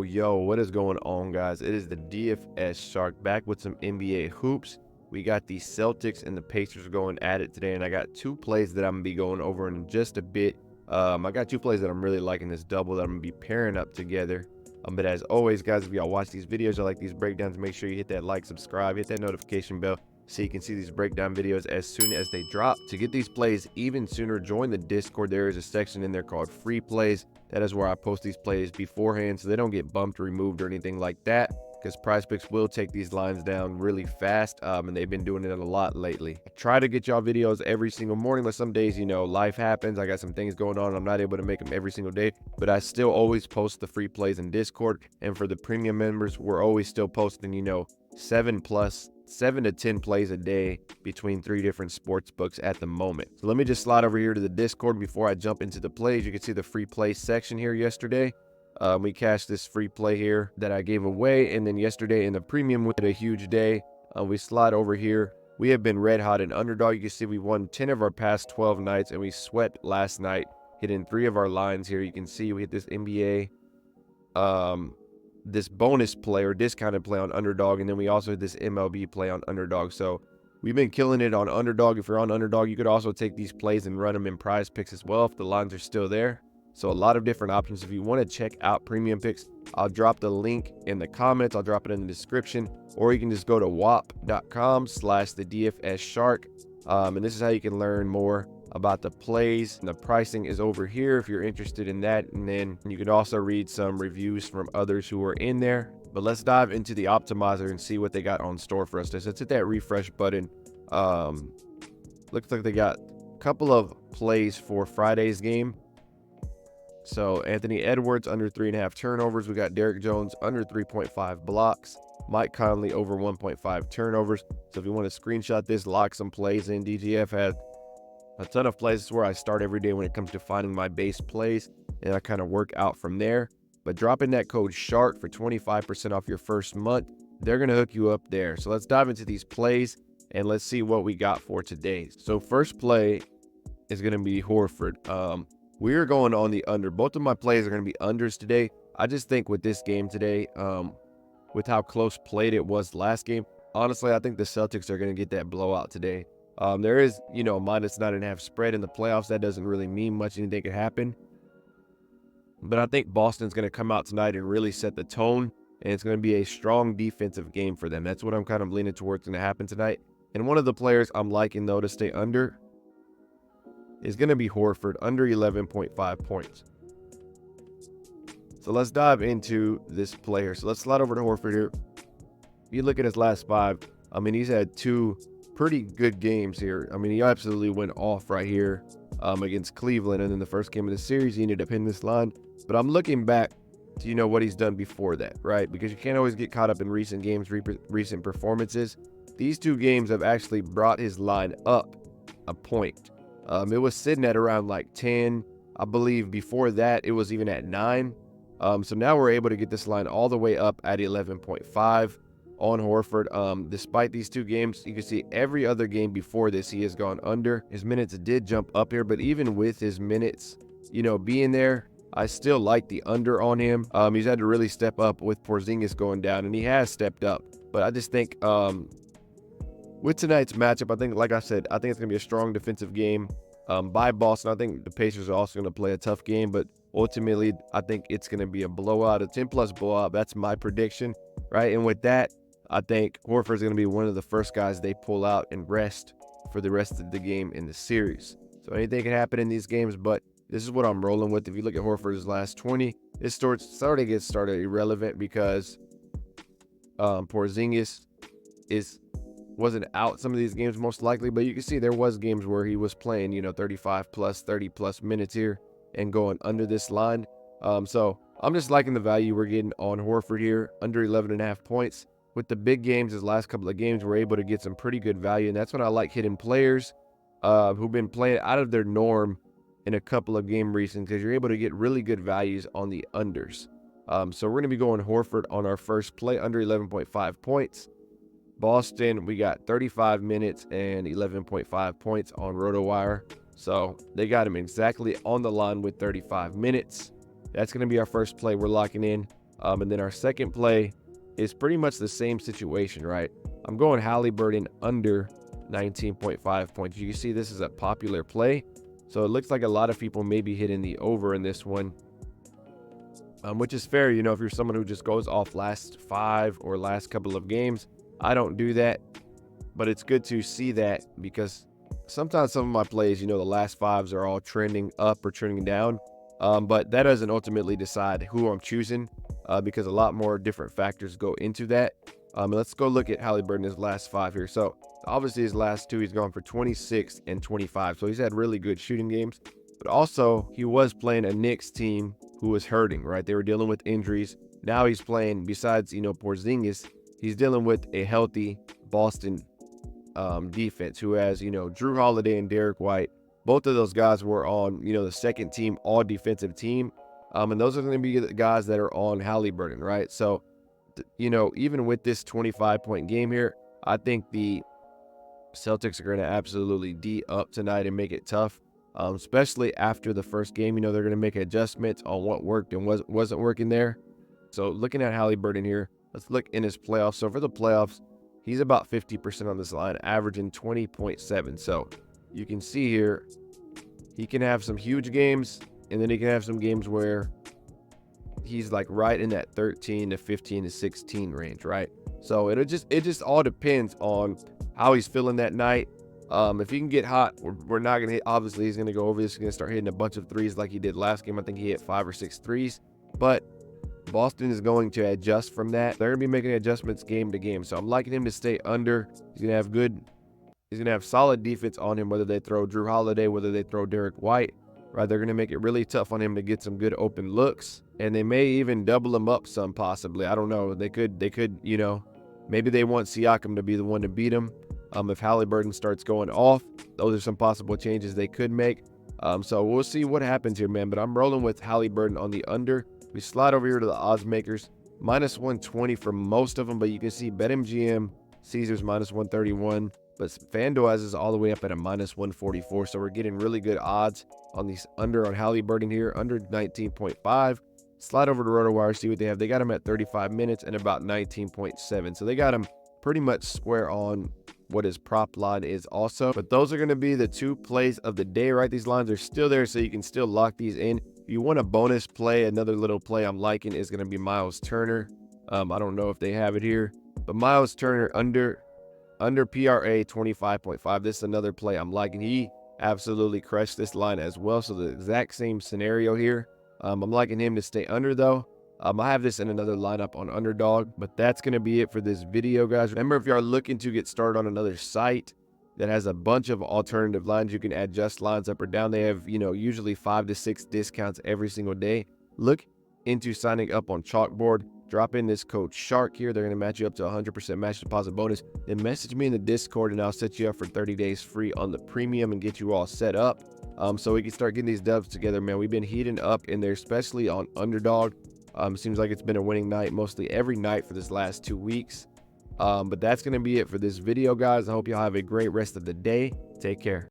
Yo, what is going on, guys? It is the DFS Shark back with some NBA hoops. We got the Celtics and the Pacers going at it today, and I got two plays that I'm going to be going over in just a bit. I got two plays that I'm really liking this double that I'm going to be pairing up together. But as always, guys, if y'all watch these videos or like these breakdowns, make sure you hit that like, subscribe, hit that notification bell so you can see these breakdown videos as soon as they drop. To get these plays even sooner, join the Discord. There is a section in there called Free Plays. That is where I post these plays beforehand so they don't get bumped, removed, or anything like that, because Prizepicks will take these lines down really fast, and they've been doing it a lot lately. I try to get y'all videos every single morning, but some days, you know, life happens. I got some things going on. I'm not able to make them every single day, but I still always post the free plays in Discord. And for the premium members, we're always still posting, you know, 7 to 10 plays a day between 3 different sports books at the moment. So let me just slide over here to the Discord before I jump into the plays. You can see the free play section here yesterday. We cashed this free play here that I gave away, and then yesterday in the premium we had a huge day. We slide over here. We have been red hot in underdog. You can see we won 10 of our past 12 nights, and we swept last night, hitting 3 of our lines here. You can see we hit this NBA this bonus play or discounted play on underdog, and then we also had this MLB play on underdog. So we've been killing it on underdog. If you're on underdog, you could also take these plays and run them in prize picks as well if the lines are still there. So a lot of different options. If you want to check out premium picks, I'll drop the link in the comments. I'll drop it in the description, or you can just go to wap.com/thedfsshark, and this is how you can learn more about the plays. And the pricing is over here if you're interested in that, and then you can also read some reviews from others who are in there. But let's dive into the optimizer and see what they got on store for us. So let's hit that refresh button. Looks like they got a couple of plays for Friday's game. So Anthony Edwards under 3.5 turnovers. We got Derrick Jones under 3.5 blocks. Mike Conley over 1.5 turnovers. So if you want to screenshot this, lock some plays in. DGF has a ton of plays where I start every day when it comes to finding my base plays, and I kind of work out from there. But drop in that code SHARK for 25% off your first month. They're going to hook you up there. So let's dive into these plays and let's see what we got for today. So first play is going to be Horford. We're going on the under. Both of my plays are going to be unders today. I just think with this game today, with how close played it was last game, honestly, I think the Celtics are going to get that blowout today. There is, you know, -9.5 spread in the playoffs. That doesn't really mean much. Anything could happen. But I think Boston's going to come out tonight and really set the tone, and it's going to be a strong defensive game for them. That's what I'm kind of leaning towards going to happen tonight. And one of the players I'm liking, though, to stay under is going to be Horford, under 11.5 points. So let's dive into this player. So let's slide over to Horford here. If you look at his last 5, I mean, he's had 2 pretty good games here. I mean, he absolutely went off right here against Cleveland, and then the first game of the series, he ended up hitting this line. But I'm looking back to, you know, what he's done before that, right? Because you can't always get caught up in recent games, recent performances. These 2 games have actually brought his line up a point. It was sitting at around like 10. I believe before that, it was even at 9. So now we're able to get this line all the way up at 11.5 on Horford. Despite these 2 games, you can see every other game before this, he has gone under. His minutes did jump up here, but even with his minutes, you know, being there, I still like the under on him. He's had to really step up with Porzingis going down, and he has stepped up. But I just think with tonight's matchup, I think, like I said, I think it's going to be a strong defensive game by Boston. I think the Pacers are also going to play a tough game, but ultimately, I think it's going to be a blowout, a 10-plus blowout. That's my prediction, right? And with that, I think Horford is going to be one of the first guys they pull out and rest for the rest of the game in the series. So anything can happen in these games, but this is what I'm rolling with. If you look at Horford's last 20, it starting to get started irrelevant because Porzingis wasn't out some of these games most likely, but you can see there was games where he was playing, you know, 35-plus, 30-plus minutes here and going under this line. So I'm just liking the value we're getting on Horford here, under 11.5 points. With the big games, his last couple of games, we're able to get some pretty good value, and that's when I like hitting players who've been playing out of their norm in a couple of game recent, because you're able to get really good values on the unders. So we're going to be going Horford on our first play, under 11.5 points. Boston, we got 35 minutes and 11.5 points on RotoWire. So they got him exactly on the line with 35 minutes. That's going to be our first play we're locking in. And then our second play is pretty much the same situation, right? I'm going Haliburton under 19.5 points. You can see this is a popular play. So it looks like a lot of people may be hitting the over in this one, which is fair. You know, if you're someone who just goes off last 5 or last couple of games, I don't do that. But it's good to see that because sometimes some of my plays, you know, the last 5s are all trending up or trending down. But that doesn't ultimately decide who I'm choosing because a lot more different factors go into that. Let's go look at Haliburton, his last 5 here. So obviously his last 2, he's gone for 26 and 25. So he's had really good shooting games. But also he was playing a Knicks team who was hurting, right? They were dealing with injuries. Now he's playing, besides, you know, Porzingis, he's dealing with a healthy Boston defense who has, you know, Drew Holiday and Derek White. Both of those guys were on, you know, the second team all defensive team. And those are going to be the guys that are on Haliburton, right? So, you know, even with this 25-point game here, I think the Celtics are going to absolutely D up tonight and make it tough, especially after the first game. You know, they're going to make adjustments on what worked and wasn't working there. So looking at Haliburton here, let's look in his playoffs. So for the playoffs, he's about 50% on this line, averaging 20.7. So you can see here, he can have some huge games, and then he can have some games where he's like right in that 13 to 15 to 16 range, right? So it just all depends on how he's feeling that night. If he can get hot, we're not gonna hit. Obviously, he's gonna go over this. He's gonna start hitting a bunch of threes like he did last game. I think he hit 5 or 6 threes, but Boston is going to adjust from that. They're gonna be making adjustments game to game. So I'm liking him to stay under. He's gonna have solid defense on him, whether they throw Drew Holiday, whether they throw Derek White, right? They're gonna make it really tough on him to get some good open looks, and they may even double him up some, possibly. I don't know. They could, you know, maybe they want Siakam to be the one to beat him. If Haliburton starts going off, those are some possible changes they could make. So we'll see what happens here, man. But I'm rolling with Haliburton on the under. We slide over here to the odds makers. Minus 120 for most of them, but you can see BetMGM, Caesars minus 131. But FanDuel has us all the way up at a minus 144. So we're getting really good odds on these under on Haliburton here, under 19.5. Slide over to RotoWire, see what they have. They got him at 35 minutes and about 19.7. So they got him pretty much square on what his prop line is also. But those are going to be the 2 plays of the day, right? These lines are still there, so you can still lock these in. If you want a bonus play, another little play I'm liking is going to be Miles Turner. I don't know if they have it here, but Miles Turner under PRA 25.5. This is another play I'm liking. He absolutely crushed this line as well. So the exact same scenario here. I'm liking him to stay under though. I have this in another lineup on Underdog, but that's going to be it for this video, guys. Remember, if you are looking to get started on another site that has a bunch of alternative lines, you can adjust lines up or down. They have, you know, usually 5 to 6 discounts every single day. Look into signing up on CHALKBOARD. Drop in this code SHARK here. They're going to match you up to 100% match deposit bonus. Then message me in the Discord, and I'll set you up for 30 days free on the premium and get you all set up. So we can start getting these dubs together, man. We've been heating up in there, especially on Underdog. Seems like it's been a winning night mostly every night for this last 2 weeks. But that's going to be it for this video, guys. I hope y'all have a great rest of the day. Take care.